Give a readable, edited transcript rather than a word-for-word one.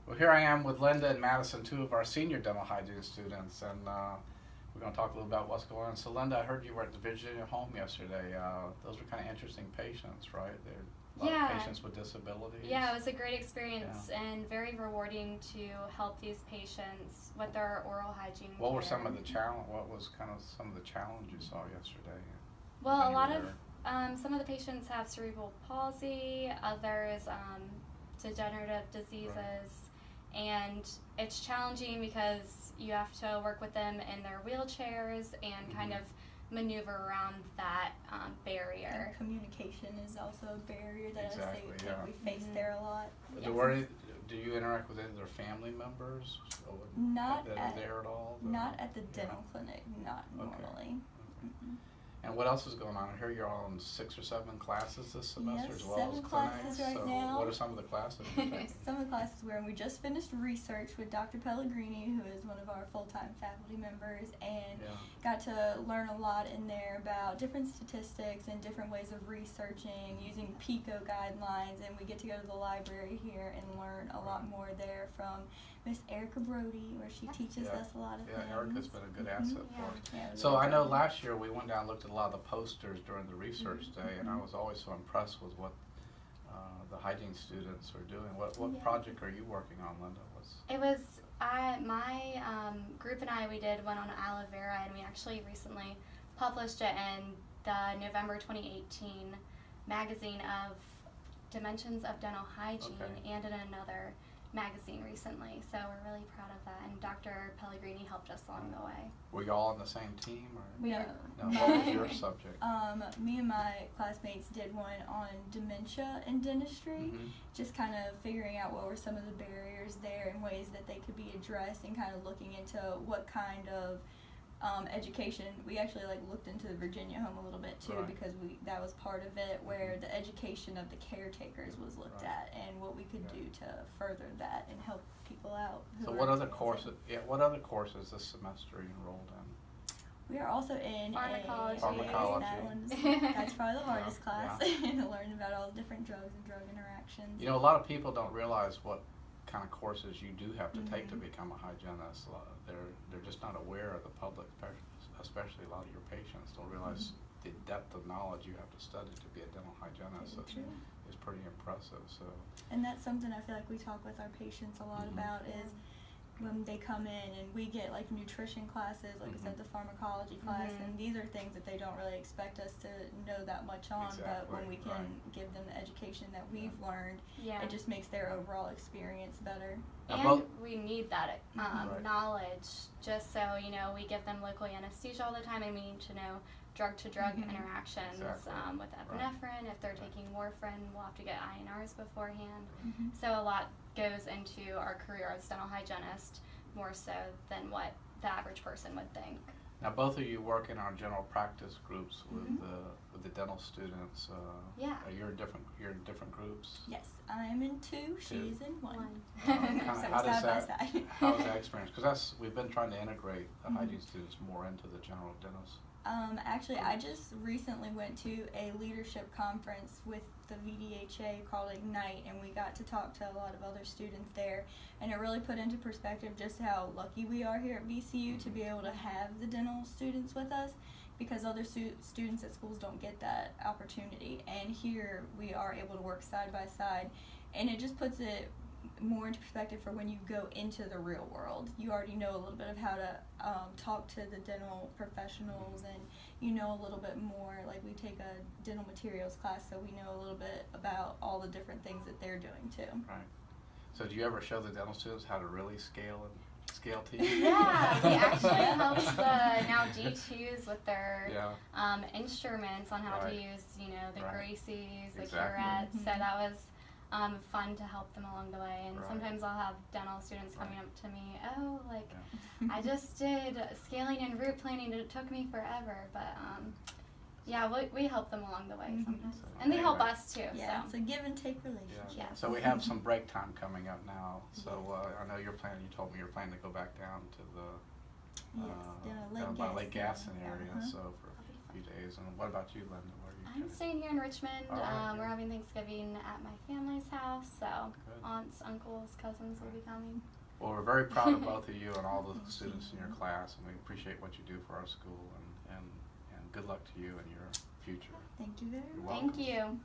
Well, here I am with Linda and Madison, two of our senior dental hygiene students, and we're going to talk a little about what's going on. So, Linda, I heard you were at the Virginia home yesterday. Those were kind of interesting patients, right? They're a lot of patients with disabilities. Yeah, it was a great experience and very rewarding to help these patients with their oral hygiene What care. were some of the What was kind of some of the challenge you saw yesterday? Well, a lot of some of the patients have cerebral palsy, others degenerative diseases. Right. And it's challenging because you have to work with them in their wheelchairs and kind of maneuver around that barrier. And communication is also a barrier that exactly, I think we face there a lot. Do you interact with any of their family members? Not at there at all? Not at the dental clinic, not normally. Okay. And what else is going on? I hear you're all in 6 or 7 classes this semester, as well as 7 classes right now. What are some of the classes? Some of the classes we just finished research with Dr. Pellegrini, who is one of our full-time faculty members, and got to learn a lot in there about different statistics and different ways of researching using PICO guidelines, and we get to go to the library here and learn a lot more there from Miss Erica Brody, where she teaches us a lot of things. Yeah, Erica's been a good asset for us. Yeah, so I know last year we went down and looked at a lot of the posters during the research day, and I was always so impressed with what the hygiene students are doing. What project are you working on, Linda? It was my group and we did one on aloe vera, and we actually recently published it in the November 2018 magazine of Dimensions of Dental Hygiene, and in another magazine recently, so we're really proud of that, and Dr. Pellegrini helped us along the way. Were you all on the same team? Or? We are. No, what was your subject? Me and my classmates did one on dementia in dentistry, just kind of figuring out what were some of the barriers there and ways that they could be addressed, and kind of looking into what kind of education. We actually looked into the Virginia home a little bit too, because that was part of it, where the education of the caretakers was looked at, and what we could do to further that and help people out. So what other courses? What other courses this semester are you enrolled in? We are also in pharmacology. That's probably the hardest class. Learning about all the different drugs and drug interactions. You know, a lot of people don't realize what kind of courses you do have to take to become a hygienist. They're just not aware of the public, especially a lot of your patients don't realize the depth of knowledge you have to study to be a dental hygienist. Is pretty impressive. So, and that's something I feel like we talk with our patients a lot about is when they come in, and we get nutrition classes, I said, the pharmacology class, and these are things that they don't really expect us to know that much on, but when we can give them the education that we've learned, it just makes their overall experience better. And we need that knowledge, just so, we give them local anesthesia all the time, and we need to know drug-to-drug interactions with epinephrine. If they're taking warfarin, we'll have to get INRs beforehand. So a lot goes into our career as dental hygienist, more so than what the average person would think. Now, both of you work in our general practice groups with the dental students. You're in different groups. Yes, I'm in 2. She's in 1. How is that experience? Because we've been trying to integrate the hygiene students more into the general dentists. Actually, I just recently went to a leadership conference with the VDHA called Ignite, and we got to talk to a lot of other students there, and it really put into perspective just how lucky we are here at VCU to be able to have the dental students with us, because other students at schools don't get that opportunity, and here we are able to work side by side, and it just puts it more into perspective for when you go into the real world. You already know a little bit of how to talk to the dental professionals, and you know a little bit more. We take a dental materials class, so we know a little bit about all the different things that they're doing too. Right. So do you ever show the dental students how to really scale teeth? Yeah, we actually help the now G2s with their instruments on how to use, the Gracies, the Curettes. So that was fun to help them along the way, and sometimes I'll have dental students coming up to me, I just did scaling and root planing, it took me forever, but we help them along the way sometimes, and they help us too. Yeah, it's a give and take relationship. Yes. So we have some break time coming up now, so I know you told me you're planning to go back down to the down by Lake Gaston area, so few days. And what about you, Linda? Where are you I'm staying here in Richmond. Right, We're having Thanksgiving at my family's house, so Good. aunts, uncles, cousins will be coming. Well, we're very proud of both of you and all the students in your class, and we appreciate what you do for our school, and good luck to you in your future. Thank you very much. You're welcome. Thank you.